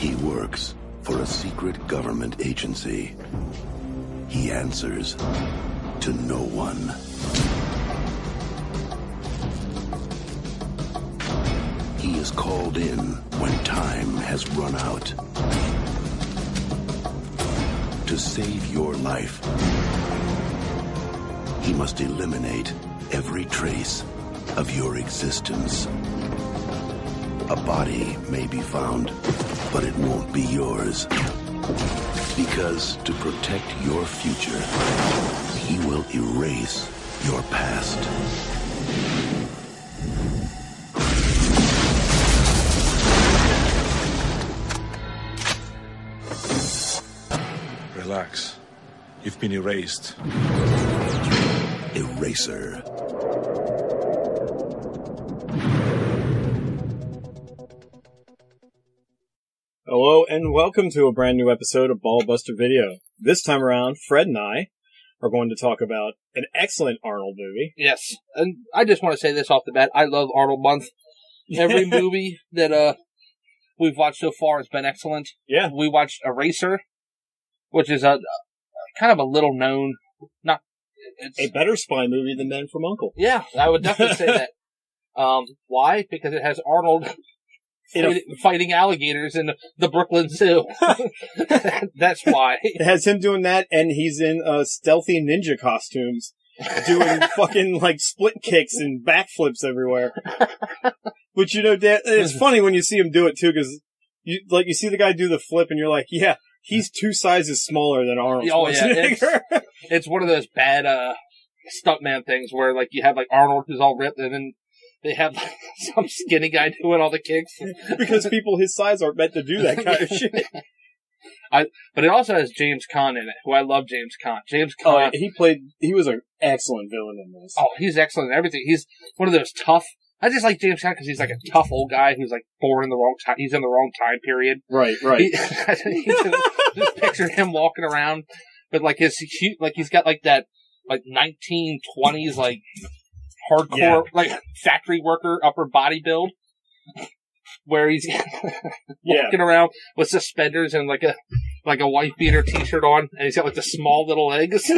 He works for a secret government agency. He answers to no one. He is called in when time has run out. To save your life, he must eliminate every trace of your existence. A body may be found, but it won't be yours. Because to protect your future, he will erase your past. Relax. You've been erased. Eraser. Hello and welcome to a brand new episode of Ballbuster Video. This time around, Fred and I are going to talk about an excellent Arnold movie. Yes, and I just want to say this off the bat. I love Arnold Month. Every movie that we've watched so far has been excellent. Yeah. We watched Eraser, which is a kind of a little known, it's a better spy movie than Men from U.N.C.L.E. Yeah, I would definitely say that. Why? Because it has Arnold fighting alligators in the Brooklyn Zoo. That's why. It has him doing that, and he's in stealthy ninja costumes, doing fucking like split kicks and backflips everywhere. Which, you know, it's funny when you see him do it too, because you see the guy do the flip, and you're like, yeah, he's 2 sizes smaller than Arnold. Oh yeah, it's one of those bad stuntman things where like you have like Arnold who's all ripped, and then they have some skinny guy doing all the kicks. Because people his size aren't meant to do that kind of shit. But it also has James Caan in it, who I love James Caan. James Caan. He was an excellent villain in this. Oh, he's excellent in everything. He's one of those tough. I just like James Caan because he's like a tough old guy who's like born in the wrong time. He's in the wrong time period. Right. Just picture him walking around with like he's got like that like 1920s like hardcore like factory worker upper body build, where he's walking around with suspenders and like a wife beater t-shirt on, and he's got like the small little legs.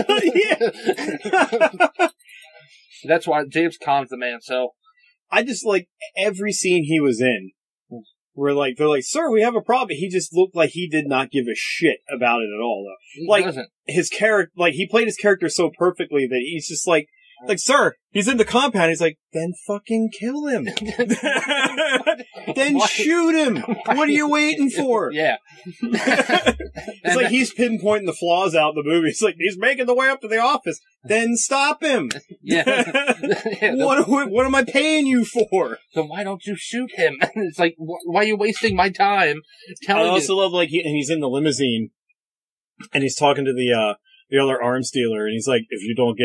That's why James Caan's the man. So I just like every scene he was in where like they're like, "Sir, we have a problem." He just looked like he did not give a shit about it at all, though. Like his character, like he played his character so perfectly that he's just like, "Sir, he's in the compound." He's like, "Then fucking kill him. Then shoot him. What are you waiting for?" Yeah. It's like he's pinpointing the flaws out in the movie. It's like, he's making the way up to the office. Then stop him. Yeah. What am I paying you for? So why don't you shoot him? It's like, why are you wasting my time? I also love, like, he's in the limousine, and he's talking to the other arms dealer, and he's like, if you don't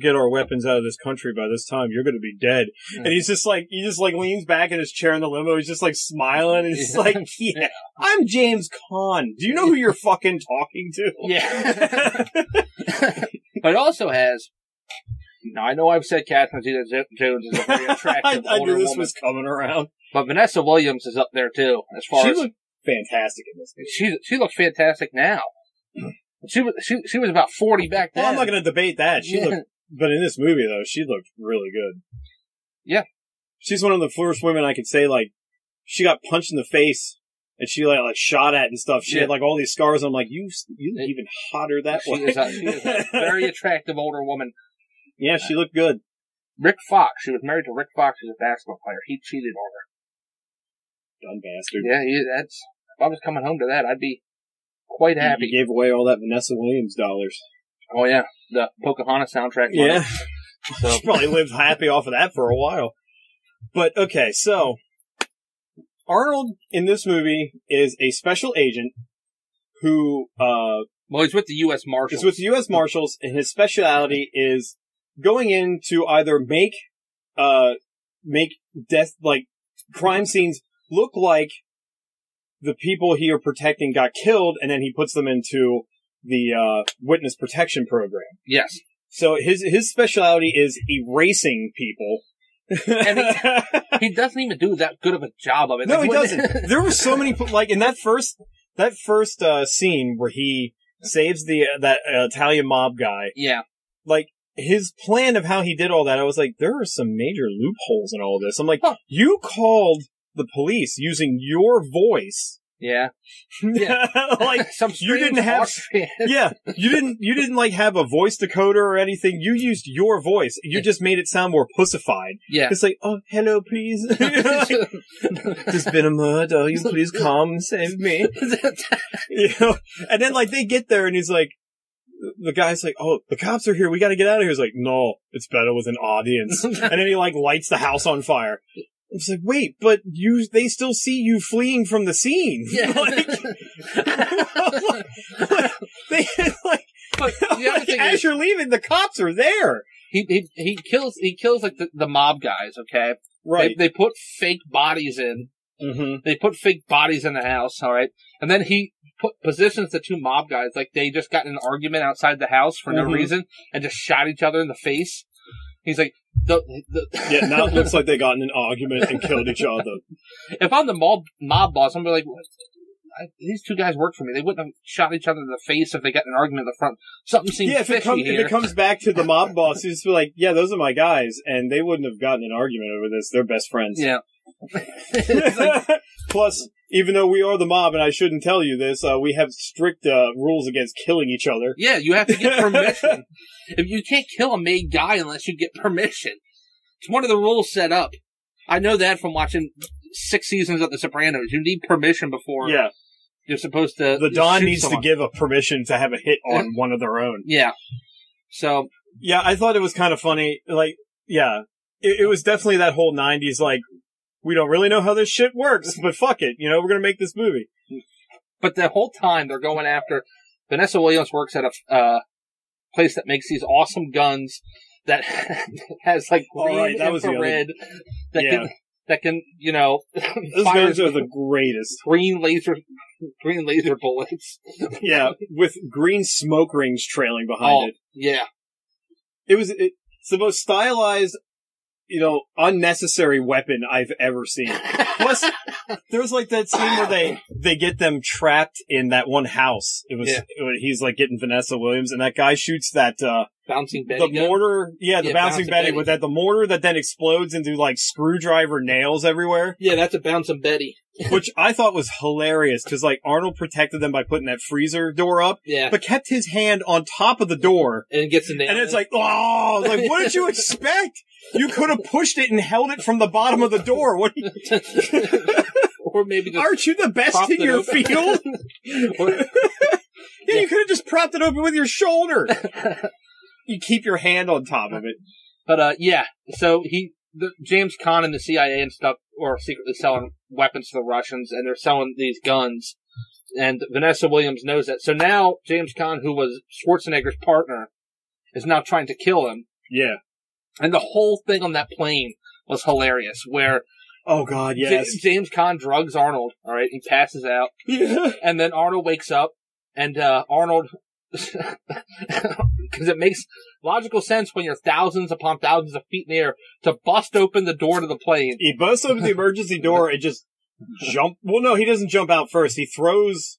get our weapons out of this country by this time, you're gonna be dead. And he just leans back in his chair in the limo, he's just like smiling, and he's like, yeah, I'm James Caan. Do you know who you're fucking talking to? Yeah. But it also has, now I know I've said Catherine Zeta-Jones is a very attractive I older knew this woman, was coming around. but Vanessa Williams is up there too, as far She as... looked fantastic in this movie. She looks fantastic now. She was about 40 back then. Well, I'm not going to debate that. But in this movie, though, she looked really good. Yeah. She's one of the first women I could say, like, she got punched in the face, and she, like shot at and stuff. She had, like, all these scars. I'm like, you look even hotter that way. She is a very attractive older woman. Yeah, she looked good. Rick Fox. She was married to Rick Fox, who's a basketball player. He cheated on her. Dumb bastard. Yeah, if I was coming home to that, I'd be quite happy. He gave away all that Vanessa Williams dollars. Oh, yeah. The Pocahontas soundtrack. Money. Yeah. So. She probably lived happy off of that for a while. But, okay, so Arnold in this movie is a special agent who... well, he's with the U.S. Marshals. He's with the U.S. Marshals, and his speciality is going in to either make death, like, crime scenes look like the people he are protecting got killed, and then he puts them into the witness protection program. Yes. So his specialty is erasing people And he doesn't even do that good of a job of it. No, he doesn't. There were so many, like, in that first scene where he saves that Italian mob guy. Yeah. Like, his plan of how he did all that, I was like, there are some major loopholes in all this. I'm like, you called the police using your voice. Yeah. Yeah. Like, you didn't have, you didn't like have a voice decoder or anything. You used your voice. You just made it sound more pussified. Yeah. It's like, oh, hello, please. There's been a murder. You please come and save me. You know? And then like they get there and he's like, the guy's like, oh, the cops are here. We got to get out of here. He's like, no, it's better with an audience. And then he like lights the house on fire. It's like, wait, but they still see you fleeing from the scene. Yeah. But the other thing as you're leaving, the cops are there. He kills like the mob guys, okay? Right. They put fake bodies in. Mm-hmm. They put fake bodies in the house, alright? And then he positions the two mob guys like they just got in an argument outside the house for no reason and just shot each other in the face. He's like, yeah, now it looks like they got in an argument and killed each other. If I'm the mob boss, I'm gonna be like, these two guys work for me. They wouldn't have shot each other in the face if they got in an argument in the front. Something seems fishy here. If it comes back to the mob boss, he's just like, yeah, those are my guys, and they wouldn't have gotten an argument over this. They're best friends. Yeah. Plus, even though we are the mob, and I shouldn't tell you this, we have strict rules against killing each other. Yeah, you have to get permission. If you can't kill a made guy unless you get permission. It's one of the rules set up. I know that from watching 6 seasons of The Sopranos. You need permission before you're supposed to. The Don needs to give a permission to have a hit on one of their own. Yeah. So. Yeah, I thought it was kind of funny. Like, yeah, it was definitely that whole 90s, like, we don't really know how this shit works, but fuck it. You know, we're going to make this movie. But the whole time they're going after. Vanessa Williams works at a place that makes these awesome guns that has like green infrared that can you know those guns are the greatest. Green laser bullets. Yeah, with green smoke rings trailing behind it. Yeah. It's the most stylized, you know, unnecessary weapon I've ever seen. Plus, there was like that scene where they get them trapped in that one house. He's like getting Vanessa Williams, and that guy shoots that bouncing Betty the mortar. Yeah, the bouncing Betty with the mortar that then explodes into like screwdriver nails everywhere. Yeah, that's a bouncing Betty. Which I thought was hilarious because like Arnold protected them by putting that freezer door up, but kept his hand on top of the door and gets the nail. And it's like, oh, like what did you expect? You could have pushed it and held it from the bottom of the door. What? Or maybe just aren't you the best in your field? Yeah, you could have just propped it open with your shoulder. You keep your hand on top of it. But so James Caan and the CIA and stuff are secretly selling weapons to the Russians, and they're selling these guns. And Vanessa Williams knows that. So now James Caan, who was Schwarzenegger's partner, is now trying to kill him. Yeah. And the whole thing on that plane was hilarious, where oh god, yes. James Caan drugs Arnold, alright, he passes out. Yeah. And then Arnold wakes up, and Arnold, because it makes logical sense when you're thousands upon thousands of feet in the air, to bust open the door to the plane. He busts open the emergency door and just well no, he doesn't jump out first, he throws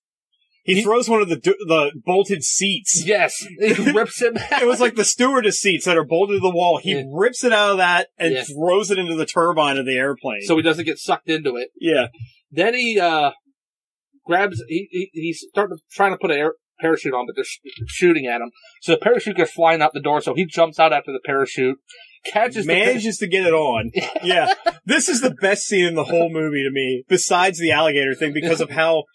one of the bolted seats. Yes. He rips it out. It was like the stewardess seats that are bolted to the wall. He rips it out of that and throws it into the turbine of the airplane. So he doesn't get sucked into it. Yeah. Then he he's trying to put a parachute on, but they're shooting at him. So the parachute goes flying out the door, so he jumps out after the parachute. Manages to get it on. Yeah. This is the best scene in the whole movie to me, besides the alligator thing, because of how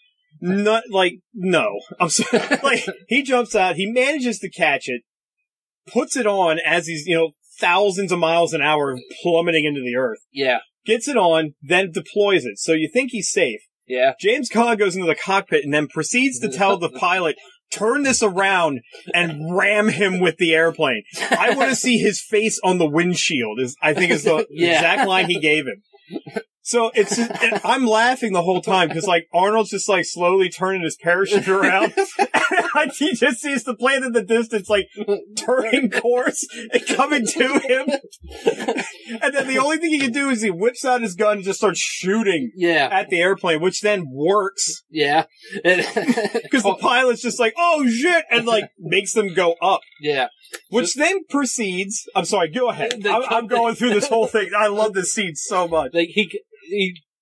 I'm sorry. Like, he jumps out, he manages to catch it, puts it on as he's, you know, thousands of miles an hour plummeting into the earth. Yeah. Gets it on, then deploys it. So you think he's safe. Yeah. James Caan goes into the cockpit and then proceeds to tell the pilot, turn this around and ram him with the airplane. I want to see his face on the windshield, I think is the exact line he gave him. So I'm laughing the whole time because like Arnold's just like slowly turning his parachute around. And like he just sees the plane in the distance, like turning course and coming to him. And then the only thing he can do is he whips out his gun and just starts shooting at the airplane, which then works. Yeah. Because the pilot's just like, oh shit, and like makes them go up. Yeah. Which then proceeds. I'm sorry, go ahead. I'm going through this whole thing. I love this scene so much. Like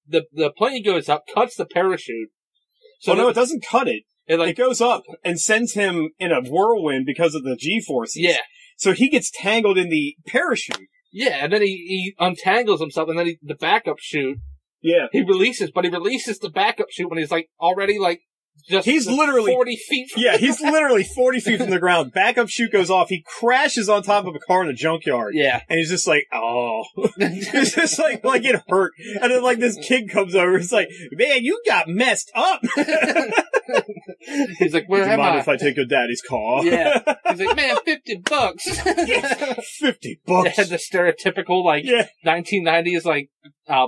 the plane goes up, cuts the parachute. So no, it doesn't cut it. It goes up and sends him in a whirlwind because of the G-forces. Yeah. So he gets tangled in the parachute. Yeah, and then he untangles himself, and then the backup chute. Yeah. He releases the backup chute when he's like already like. He's literally 40 feet from he's literally 40 feet from the ground. Backup chute goes off. He crashes on top of a car in a junkyard. Yeah. And he's just like, oh. He's just like it hurt. And then like this kid comes over. He's like, man, you got messed up. He's like, where am I? Mind if I take your daddy's car? Yeah. He's like, man, $50. Yeah, $50. They had the stereotypical 1990s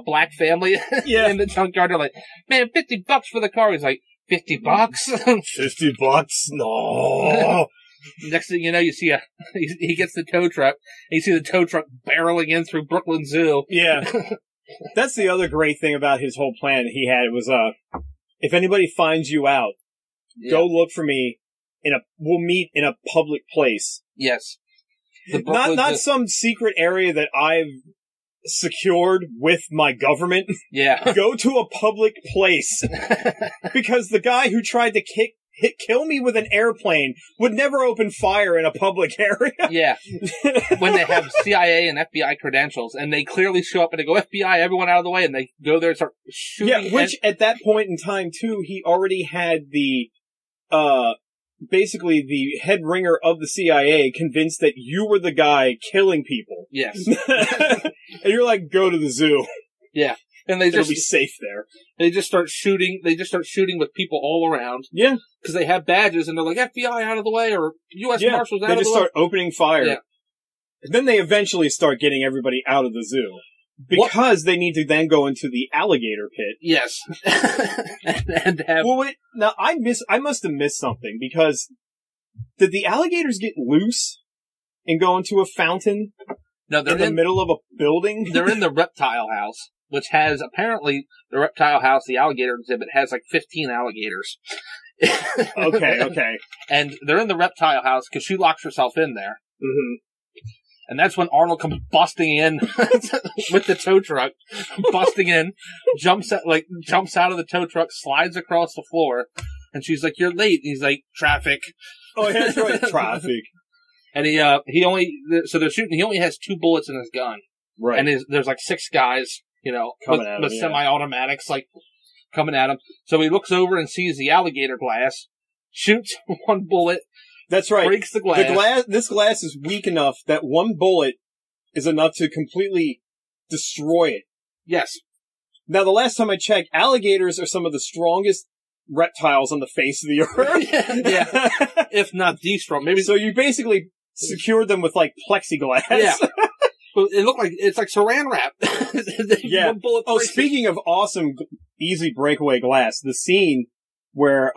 black family in the junkyard. They're like, man, $50 for the car. He's like, $50? $50? No. Next thing you know, you see he gets the tow truck, and you see the tow truck barreling in through Brooklyn Zoo. Yeah. That's the other great thing about his whole plan he had was, if anybody finds you out, go look for me we'll meet in a public place. Yes. Not some secret area that I've secured with my government. Yeah. Go to a public place. Because the guy who tried to kill me with an airplane would never open fire in a public area. Yeah. When they have CIA and FBI credentials, and they clearly show up and they go, FBI, everyone out of the way, and they go there and start shooting. Yeah, which at that point in time, too, he already had the, basically the head ringer of the CIA convinced that you were the guy killing people. Yes. And you're like, go to the zoo. Yeah. And it'll be safe there. They just start shooting with people all around. Yeah. Because they have badges and they're like, FBI out of the way, or U.S. Marshals out of the way. They just start opening fire. Yeah. And then they eventually start getting everybody out of the zoo. Because they need to then go into the alligator pit. Yes. and have... Well, wait, now I must have missed something, because did the alligators get loose and go into a fountain? No, they're in the middle of a building? They're in the reptile house, which has, apparently, the reptile house, the alligator exhibit, has like 15 alligators. Okay. And they're in the reptile house because she locks herself in there. Mm-hmm. And that's when Arnold comes busting in with the tow truck, busting in, jumps out of the tow truck, slides across the floor, and she's like, "You're late." And he's like, "Traffic." Oh, yeah, that's right, traffic. And he only has 2 bullets in his gun. Right. And there's like 6 guys, with semi-automatics, coming at him. So he looks over and sees the alligator glass, shoots 1 bullet. That's right. Breaks the glass. This glass is weak enough that 1 bullet is enough to completely destroy it. Yes. Now, the last time I checked, alligators are some of the strongest reptiles on the face of the earth. Yeah. If not the strong. Maybe. So you basically secured them with, plexiglass. Yeah. But it's like saran wrap. Yeah. Oh, speaking of awesome, easy breakaway glass, the scene where,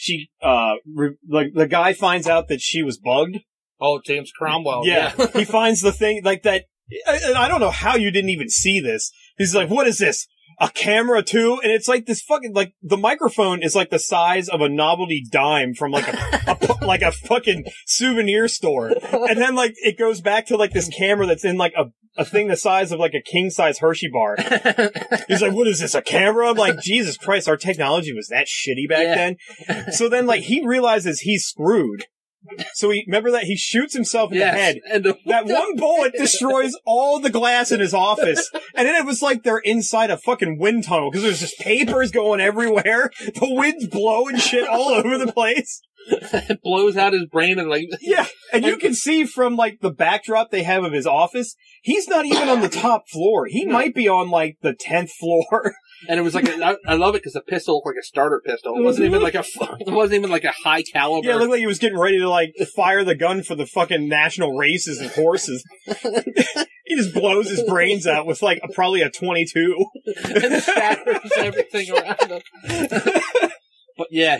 the guy finds out that she was bugged. Oh, James Cromwell. Yeah. He finds the thing, that, I don't know how you didn't even see this. He's like, what is this? A camera too? And it's like this fucking, the microphone is like the size of a novelty dime from a fucking souvenir store. And then it goes back to this camera that's in a thing the size of a king size Hershey bar. He's like, what is this, a camera? I'm like, Jesus Christ, our technology was that shitty back then. So then he realizes he's screwed. So remember that he shoots himself in the head. And that 1 bullet destroys all the glass in his office. And then it was like they're inside a fucking wind tunnel because there's just papers going everywhere. The wind's blowing shit all over the place. It blows out his brain and yeah. And you can see from the backdrop they have of his office, he's not even on the top floor. He might be on the 10th floor. And it was I love it because the pistol looked like a starter pistol. It wasn't even a high caliber. Yeah, it looked like he was getting ready to fire the gun for the fucking national races and horses. He just blows his brains out with like probably a 22. And shatters everything around him. But yeah,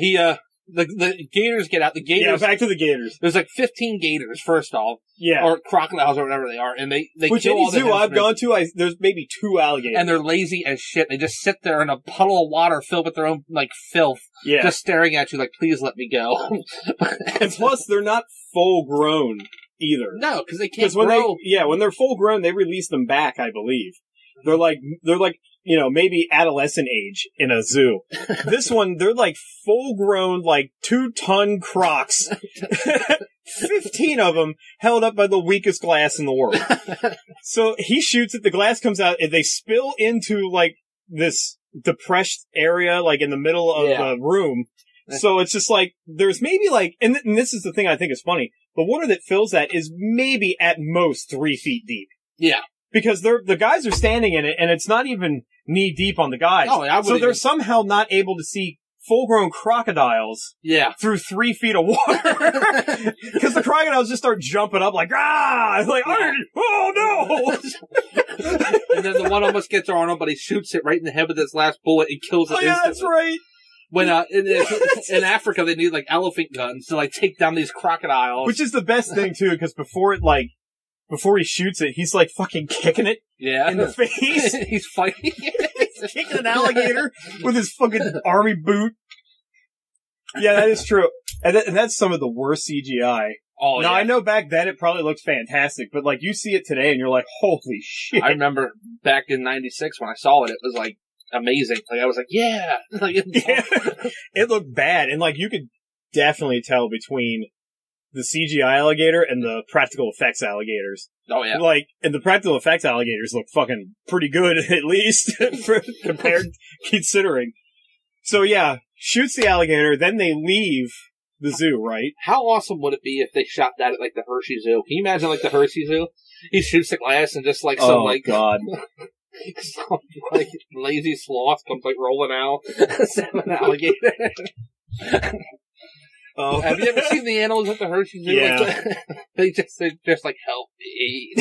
the gators get out. The gators. Yeah, back to the gators. There's like 15 gators, first off. Yeah. Or crocodiles or whatever they are. And they Which kill all the zoo I've henchmen. gone to, there's maybe 2 alligators. And they're lazy as shit. They just sit there in a puddle of water filled with their own, like, filth. Yeah. Just staring at you like, please let me go. And plus, they're not full grown either. No, because they can't when grow. when they're full grown, they release them back, I believe. They're like, maybe adolescent age in a zoo. This one, they're like full grown, like 2-ton crocs. 15 of them held up by the weakest glass in the world. So he shoots it, the glass comes out, and they spill into like this depressed area, like in the middle of the room. So it's just like, there's maybe like, and this is the thing I think is funny, the water that fills that is maybe at most 3 feet deep. Yeah. Because the guys are standing in it, and it's not even knee deep on the guys. Oh, I so they're somehow not able to see full-grown crocodiles through 3 feet of water. Because the crocodiles just start jumping up like, ah! It's like, oh no! And then the one almost gets Arnold, but he shoots it right in the head with his last bullet and kills it instantly. That's right. When in Africa they need like elephant guns to like take down these crocodiles, which is the best thing too, because before he shoots it, he's like fucking kicking it in the face. He's fighting it. He's kicking an alligator with his fucking army boot. Yeah, that is true, and that's some of the worst CGI. Oh, now I know back then it probably looked fantastic, but like you see it today and you're like, holy shit! I remember back in '96 when I saw it, it was like amazing. Like I was like, yeah. It looked bad, and like you could definitely tell between the CGI alligator and the practical effects alligators. Oh yeah. Like, and the practical effects alligators look fucking pretty good, at least, considering. So yeah, shoots the alligator, then they leave the zoo, right? How awesome would it be if they shot that at like the Hershey Zoo? Can you imagine like the Hershey Zoo? He shoots the glass and just like some God. Some like lazy sloth comes like rolling out. An alligator. Oh. Have you ever seen the animals at the Hershey Zoo? Yeah. They're just like, help me.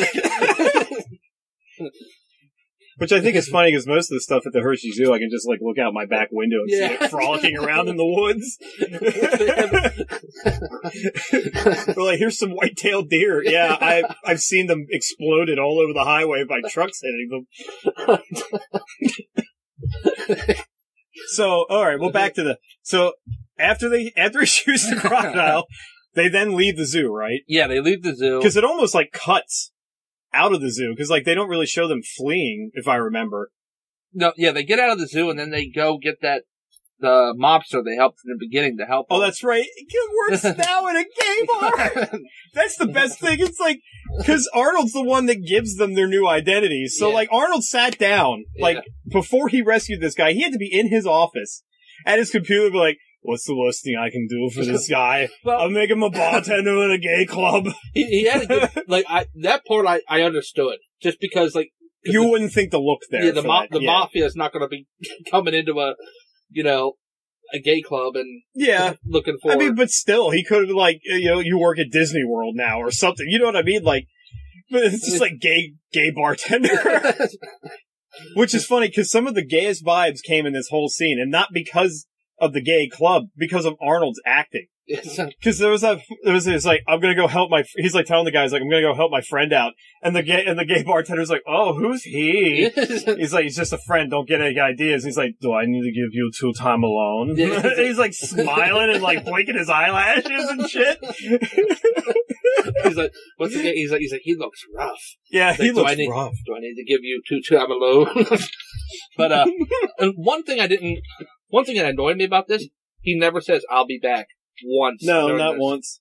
Which I think is funny because most of the stuff at the Hershey Zoo, I can just like look out my back window and see it frolicking around in the woods. We're like, here's some white-tailed deer. Yeah, I've seen them exploded all over the highway by trucks hitting them. So, all right, well, back to after he shoots the crocodile, they then leave the zoo, right? Yeah, they leave the zoo because it almost like cuts out of the zoo, because like they don't really show them fleeing, if I remember. No, yeah, they get out of the zoo and then they go get the mobster they helped in the beginning to help them. Oh, that's right. It works now in a gay bar. That's the best thing. It's like, because Arnold's the one that gives them their new identities. So like Arnold sat down, like before he rescued this guy, he had to be in his office at his computer, be like, what's the worst thing I can do for this guy? Well, I'll make him a bartender in a gay club. He had a good, like, that part I understood. Just because, like... You wouldn't think to look there. Yeah, the mafia is not going to be coming into a gay club and looking for... I mean, but still, he could have, like, you work at Disney World now or something. You know what I mean? Like, but it's just like gay bartender. Which is funny, because some of the gayest vibes came in this whole scene, and not because of the gay club, because of Arnold's acting. Because there was like, I'm gonna go help he's like telling the guys, like, I'm gonna go help my friend out. And the gay bartender's like, oh, who's he? He's like, he's just a friend, don't get any ideas. He's like, do I need to give you 2 time alone? He's like smiling and like blinking his eyelashes and shit. He's like, what's the gay? He's like, he looks rough. Yeah, he looks rough. Do I need to give you 2 time alone? But, and one thing that annoyed me about this, he never says, I'll be back. Once. No, not once.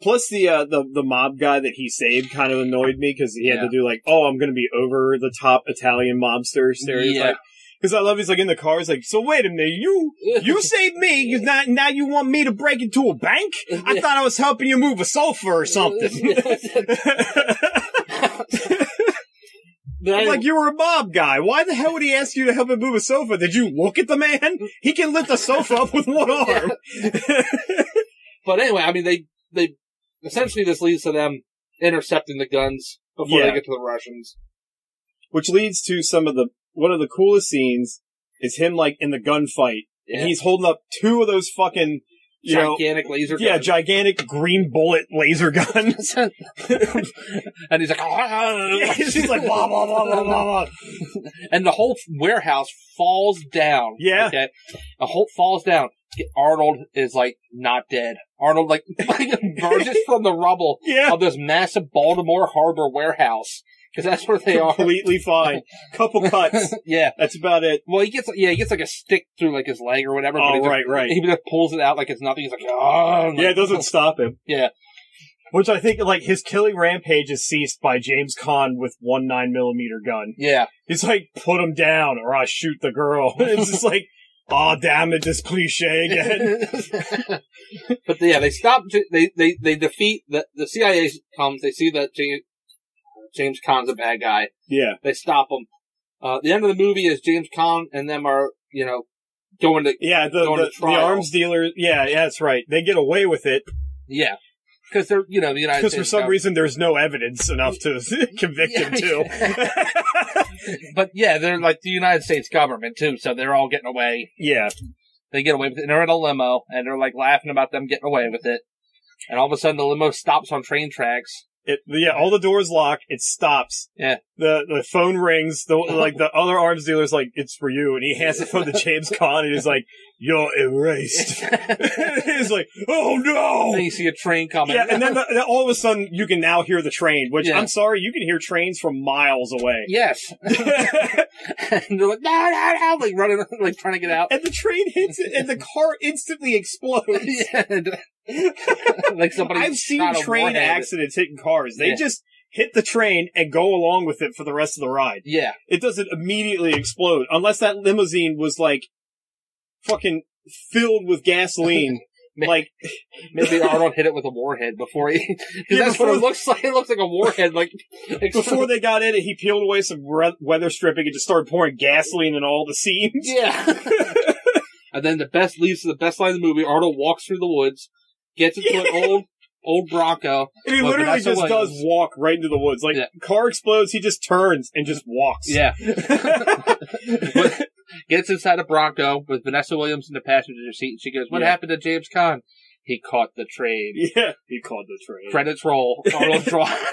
Plus the mob guy that he saved kind of annoyed me because he had to do like, oh, I'm going to be over the top Italian mobster stereotype. Because I love he's like in the car, he's like, so wait a minute, you saved me, now you want me to break into a bank? I thought I was helping you move a sofa or something. I'm like, you were a mob guy. Why the hell would he ask you to help him move a sofa? Did you look at the man? He can lift a sofa up with one arm. But anyway, I mean, they essentially this leads to them intercepting the guns before Yeah. they get to the Russians. Which leads to one of the coolest scenes is him, like, in the gunfight. Yeah. And he's holding up two of those fucking, gigantic laser guns. Yeah, gigantic green bullet laser guns. And he's like, Yeah, he's like, blah, blah, blah, blah, blah, blah. And the whole warehouse falls down. Yeah. Okay. The whole falls down. Arnold is like not dead. Arnold like emerges from the rubble Yeah. of this massive Baltimore Harbor warehouse. Because that's where they are. Completely fine. Couple cuts. Yeah. That's about it. Well, he gets like a stick through like his leg or whatever. Oh, but right. He just pulls it out like it's nothing. He's like, oh. Yeah, it doesn't stop him. Yeah. Which I think, like, his killing rampage is ceased by James Caan with 1 9mm gun. Yeah. He's like, put him down or I shoot the girl. It's just like, oh, damn it, this cliche again. But yeah, they stop, they defeat, the CIA comes, they see that James Caan's a bad guy. Yeah. They stop him. The end of the movie is James Caan and them are, going to, the arms dealer. Yeah, that's right. They get away with it. Yeah. Because they're, the United States. Because for some reason there's no evidence enough to convict him too. But yeah, they're like the United States government too, so they're all getting away. Yeah. They get away with it, and they're in a limo, and they're like laughing about them getting away with it. And all of a sudden the limo stops on train tracks. All the doors lock. It stops. Yeah. The phone rings. The other arms dealer's like, it's for you. And he hands the phone to James Caan and he's like, you're erased. He's like, oh no! And you see a train coming. Yeah, and then all of a sudden you can now hear the train, which I'm sorry, you can hear trains from miles away. Yes. And they're like, no, like running, like trying to get out. And the train hits it and the car instantly explodes. Like somebody I've seen train accidents hitting cars. They just hit the train and go along with it for the rest of the ride. Yeah. It doesn't immediately explode unless that limousine was like fucking filled with gasoline. Like maybe Arnold hit it with a warhead before he, because that's what it looks like. It looks like a warhead. Like before they got in it, he peeled away some weather stripping and just started pouring gasoline in all the seams. Yeah. And then leads to the best line of the movie. Arnold walks through the woods, gets into an old Bronco. And he literally just does walk right into the woods. Like, car explodes, he just turns and just walks. Yeah. But gets inside a Bronco with Vanessa Williams in the passenger seat, and she goes, what happened to James Caan? He caught the train. Yeah, he caught the train. Credits roll. Arnold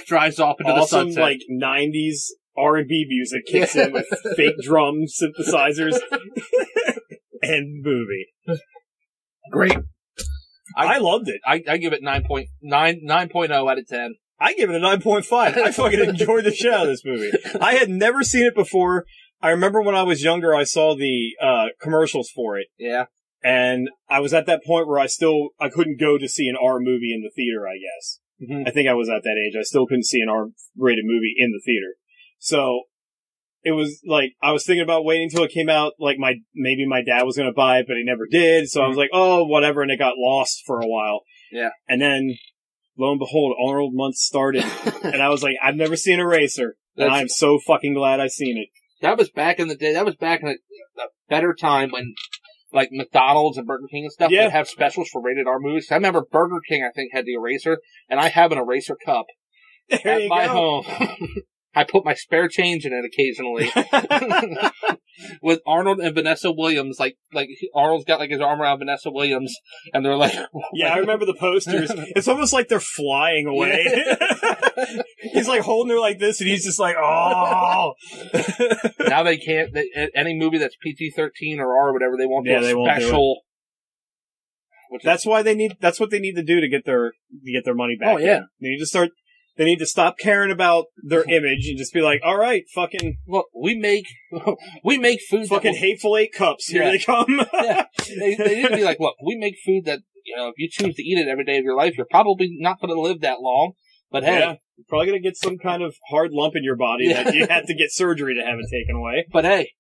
drives off into the sunset. Like, 90s R&B music kicks in with fake drum synthesizers. And movie. Great. I loved it. I give it 9.0 out of 10. I give it a 9.5. I fucking enjoyed the shit out of this movie. I had never seen it before. I remember when I was younger, I saw the commercials for it. Yeah. And I was at that point where I couldn't go to see an R movie in the theater, I guess. Mm-hmm. I think I was at that age. I still couldn't see an R-rated movie in the theater. So it was like, I was thinking about waiting until it came out, like maybe my dad was going to buy it, but he never did. So I was like, oh, whatever. And it got lost for a while. Yeah. And then, lo and behold, Arnold Month started. And I was like, I've never seen Eraser. And I'm so fucking glad I've seen it. That was back in the day. That was back in a better time when, like, McDonald's and Burger King and stuff would have specials for rated R movies. I remember Burger King, I think, had the Eraser. And I have an Eraser cup at my home. I put my spare change in it occasionally. With Arnold and Vanessa Williams, like Arnold's got like his arm around Vanessa Williams, and they're like, yeah, I remember the posters. It's almost like they're flying away. Yeah. He's like holding her like this, and he's just like, oh. Now they can't. Any movie that's PG-13 or R or whatever, they won't do a special. That's what they need to do to get their money back. Oh yeah, They need to stop caring about their image and just be like, all right, fucking... Look, we make food... Fucking Hateful Eight cups. Here they come. Yeah. They need to be like, look, we make food that, if you choose to eat it every day of your life, you're probably not going to live that long. But hey... Yeah, you're probably going to get some kind of hard lump in your body that you have to get surgery to have it taken away. But hey,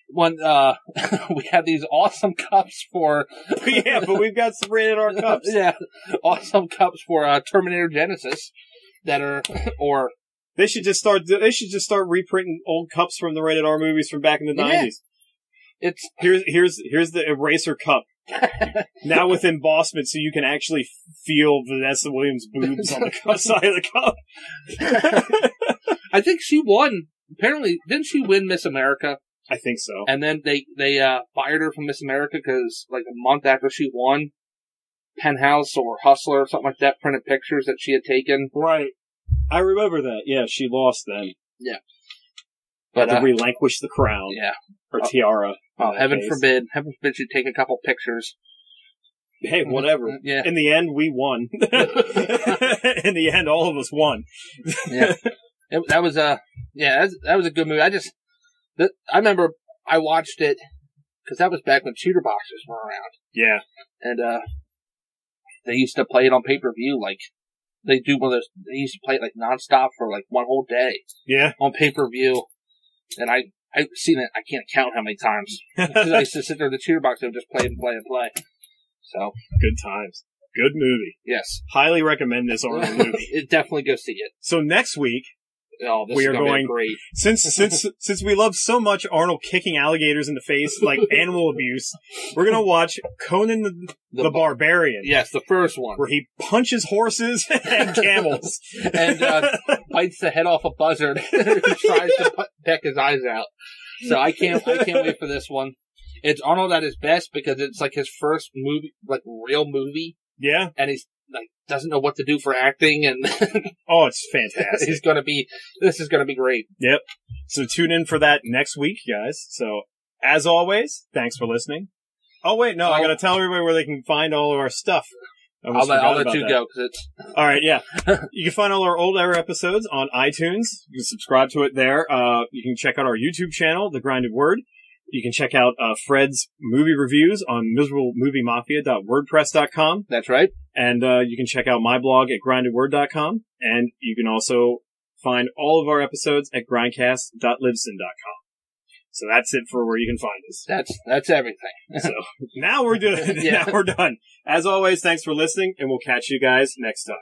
when we have these awesome cups for... Yeah, but we've got some rated R cups. Yeah, awesome cups for Terminator Genesis. That are, or they should just start reprinting old cups from the rated R movies from back in the 90s. It's here's the Eraser cup. Now with embossment, so you can actually feel Vanessa Williams' boobs on the side of the cup. I think she won. Apparently, didn't she win Miss America? I think so. And then they fired her from Miss America because, like, a month after she won, Penthouse or Hustler or something like that printed pictures that she had taken. Right. I remember that. Yeah, she lost then. Yeah. But to relinquish the crown. Yeah. Or tiara. Oh, heaven forbid she take a couple pictures. Hey, whatever. Yeah. In the end, we won. In the end, all of us won. Yeah. That was a good movie. I remember I watched it because that was back when shooter boxes were around. Yeah. And they used to play it on pay-per-view. Like, they do one of those, they used to play it like nonstop for like one whole day. Yeah. On pay-per-view. And I've seen it, I can't count how many times. Because I used to sit there in the shooter box and just play and play and play. So. Good times. Good movie. Yes. Highly recommend this Arnold movie. Definitely go see it. So next week, we are going great. Since we love so much Arnold kicking alligators in the face, like animal abuse, we're gonna watch Conan the Barbarian. Yes, the first one, where he punches horses and camels and bites the head off a buzzard who tries to peck his eyes out. So I can't wait for this one. It's Arnold at his best because it's like his first movie, like real movie. Yeah, and he's like doesn't know what to do for acting, and oh, it's fantastic. This is gonna be great. Yep. So tune in for that next week, guys. So as always, thanks for listening. Oh wait, no, I gotta tell everybody where they can find all of our stuff. I'll let you go because it's all right. Yeah, you can find all our old era episodes on iTunes. You can subscribe to it there. You can check out our YouTube channel, The Grinded Word. You can check out Fred's movie reviews on miserablemoviemafia.wordpress.com. That's right. And you can check out my blog at grindedword.com. And you can also find all of our episodes at grindcast.libsyn.com. So that's it for where you can find us. That's everything. So now we're done. Yeah. Now we're done. As always, thanks for listening, and we'll catch you guys next time.